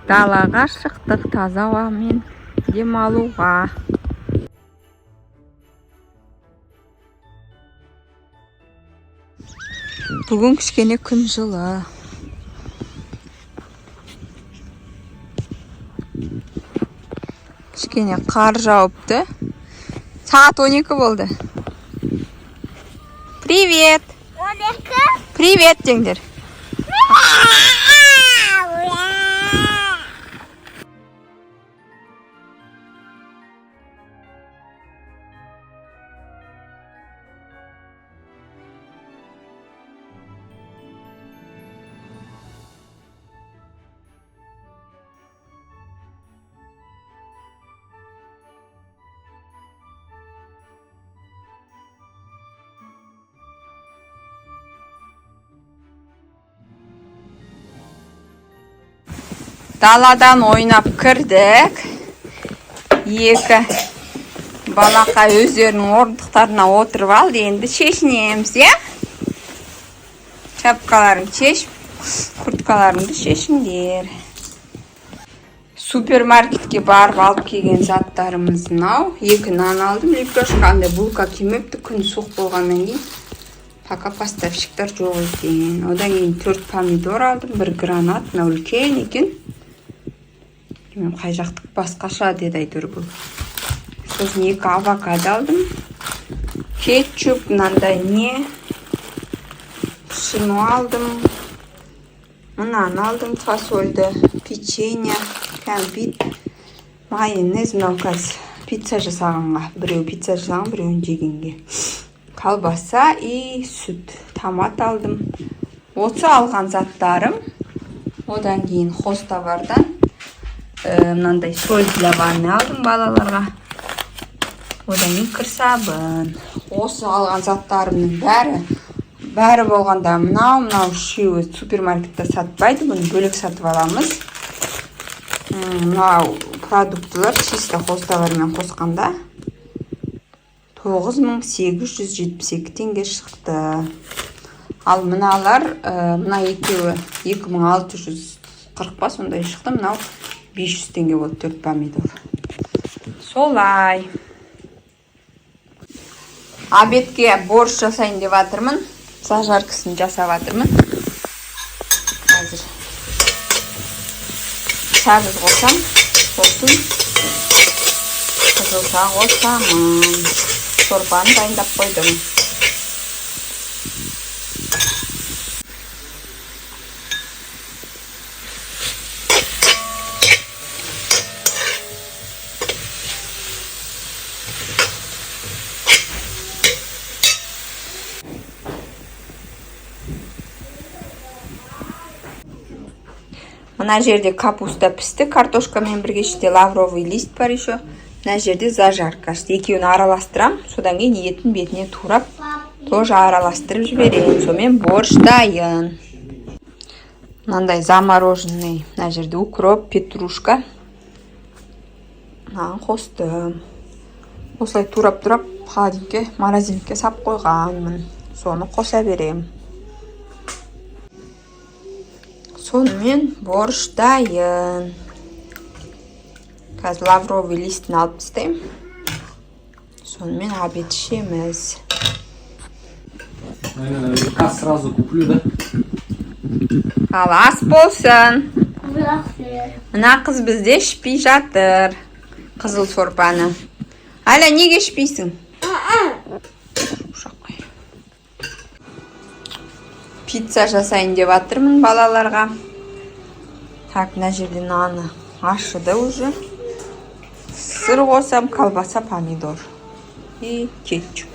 Далаға шықтық таза ауамен демалуға. Бүгін кішкене күн жылы. Кішкене қар жауыпты. Сағат 12 болды. Привет! Привет деңдер. Даладан ойнап кірдік. Екі балақа өздерінің орындықтарына отырып алды. Енді шешінеміз, е? Шапкаларын шешіп, курткаларыңды шешіңдер. Супермаркетке барып алып келген заттарымыз мынау. 2 нан алдым, лепешка, андай булка кемепті, күн суық болғаннан кейін. Пока поставщиктар жоқ екен. Одан кейін 4 помидор алдым, 1 гранат, мынау үлкен екен. Мен қай жақтық басқаша деді әйтеуір бұл. Сосын 2 авокадо алдым. Кетчуп, мынандай не. Шыны алдым. Мынаны алдым, фасольді, печенье, кәмпит, майонез, мынау қазір пицца жасағанға. Біреу пицца жасаған, біреуін жегенге. Колбаса и сүт. Томат алдым. Осы алған заттарым. Одан кейін хостовардан мынандай соль для ванны алдым балаларға. Одан кейін кір сабын. Осы алған заттарымның бәрі болғанда мынау үшеуі супермаркетте сатпайды. Бұны бөлек сатып аламыз. Мынау продуктылар чисто хостовармен қосқанда 9872 теңге шықты. Ал мыналар, мына екеуі 2640 па сондай шықты. Мынау 500 теңге болды, 4 помидор. Солай. Обедке борщ жасайын деп жатырмын. Зажаркасын жасап жатырмын. Қазір сәбіз қосам, сосын қызылша қосамын. Сорпаны дайындап қойдым. Мына жерде капуста пісті, картошкамен бірге, іште лавровый лист бар еще. Мына жерде зажарка. Екеуін араластырам, содан кейін етін бетіне турап, тоже араластырып жіберейін. Сонымен борщ дайын. Мынандай замороженный. Мына жерде укроп, петрушка. Мынаны қостым. Осылай турап-турап холодильникке, морозилькке сап қойғанмын. Соны қоса берем. Сонымен борщ дайын. Қазір лавровый листін алып тастаймын. Сонымен обед ішеміз. Аз сразу куплю, да? Ал ас болсын. Мына қыз бізде ішпей жатыр. Қызыл сорпаны. Аля, неге ішпейсің? Пицца жасайын деп жатырмын балаларға. Так, мына жерде наны ашыды уже. Сыр қосам, колбаса, помидор и кетчуп.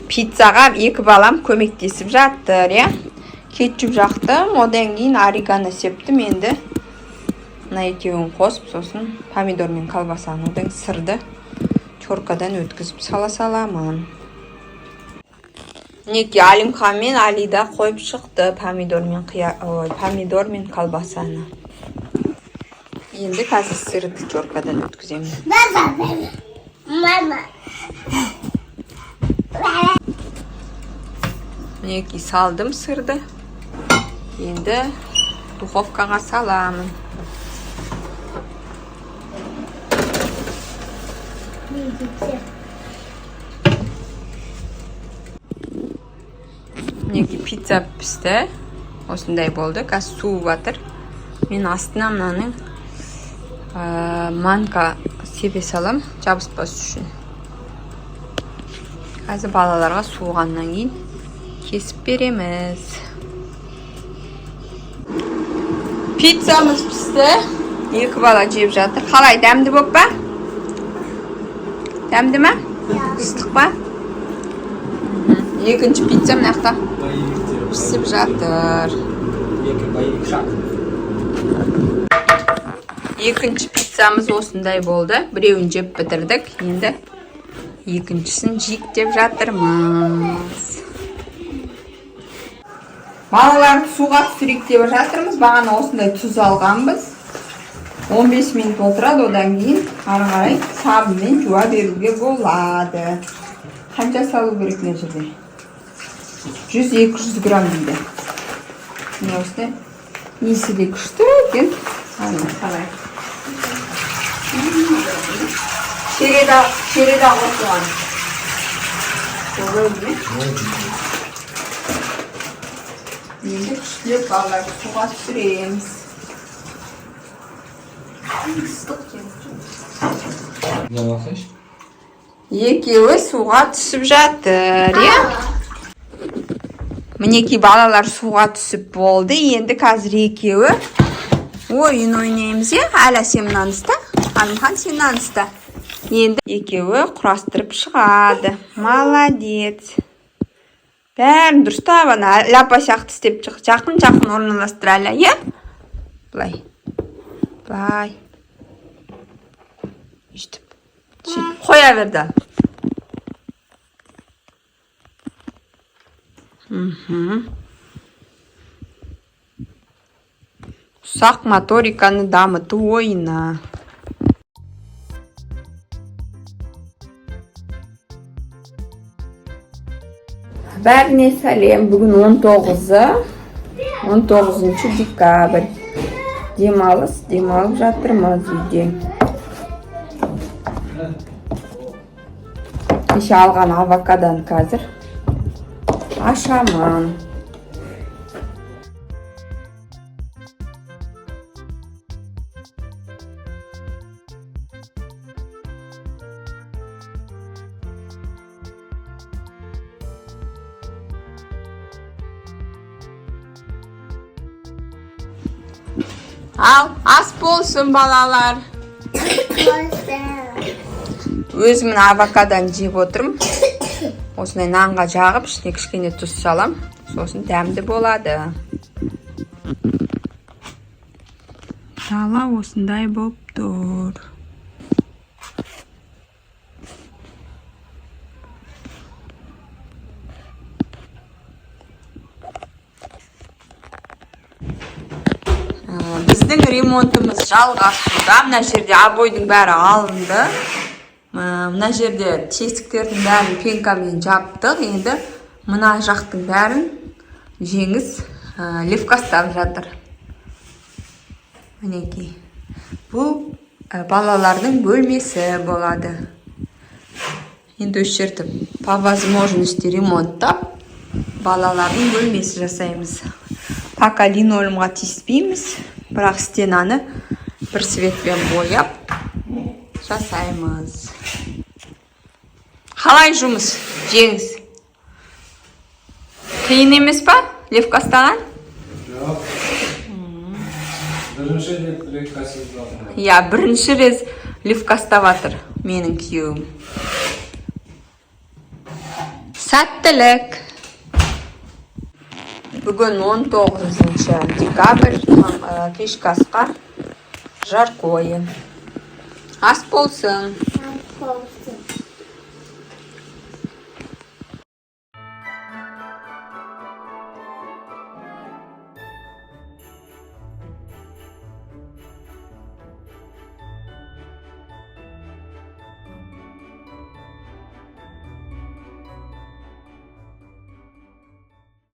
Пиццаға 2 балам көмектесіп жатыр, я? Кетчуп жақтым, одан кейін орегано септім. Енді мына екеуін қосып, сосын помидор мен колбасаны, одан сырды чоркадан өткізіп сала саламын. Неке Алимхан мен Алида қойып шықты помидор мен колбасаны. Енді қазір сырды чоркадан өткіземін. Неке салдым сырды. Енді Духовкаға саламын. Мінекей пицца пісті. Осындай болды. Қазір суып жатыр. Мен астына мынаның манка себе салам, жабыспас үшін. Қазір балаларға суығаннан кейін кесіп береміз. Пиццамыз пісті. Екі бала жеп жатыр. Қалай, дәмді болып па? Дәмді ма? Ыстық па? Екінші пицца мынақта пісіп жатыр. Екінші пиццамыз осындай болды. Біреуін жеп бітірдік. Енді екіншісін жиектеп жатырмыз. Балаларды суға түсірейік деп жатырмыз. Бағана осындай тұз алғанбыз. 15 минут отырады, одан кейін ары қарай сабынмен жуа беруге болады. Қанша салу керек мына жерде? 100-200 грамм дейді. Міне осындай иісі де күшті екен. Қалай. Шереда қосылған. Енді күштілеп балаларды суға түсіреміз. Екеуі суға түсіп жатыр, Мінекей балалар суға түсіп болды. Енді қазір екеуі ойын ойнаймыз, Әла сен мынаны ұста, Алимхан сен мынаны ұста. Енді екеуі құрастырып шығады. Молодец. Бәрін дұрыстап, ана лапа сияқты істеп шық. Жақын орналастыр Әла, Былай. Үштіп. Қоя берді. Ұсақ моториканы дамыту ойыны. Бәріне сәлем. Бүгін 19 декабрь. Демалып жатырмыз үйде. Кеше алған авокадоны қазір ашамын. Ал, ас болсын балалар. Өзімін авокадоны жеп отырмын. Осындай нанға жағып, ішіне кішкене тұз салам. Сосын дәмді болады. Дала осындай болып тұр. Біздің ремонтымыз жалғасуда. Мына жерде обойдың бәрі алынды. Мына жерде тесіктердің бәрін пенкамен жаптық. Енді мына жақтың бәрін жеңіс левкастап жатыр. Мінекей. Бұл балалардың бөлмесі болады. Енді осы жерді по возможности ремонттап балалардың бөлмесі жасаймыз. Пока линолеумға тиіспейміз, бірақ стенаны бір цветпен бояп жасаймыз. Қалай жұмыс, жеңіз? Қиын емес па, левкастаған? Жоқ. Бірінші рет левкастап. Бірінші рет левкастап жатыр менің күйеуім. Сәттілік. Бүгін 19 декабрь, кешкі асқа жаркойы. Ас болсын.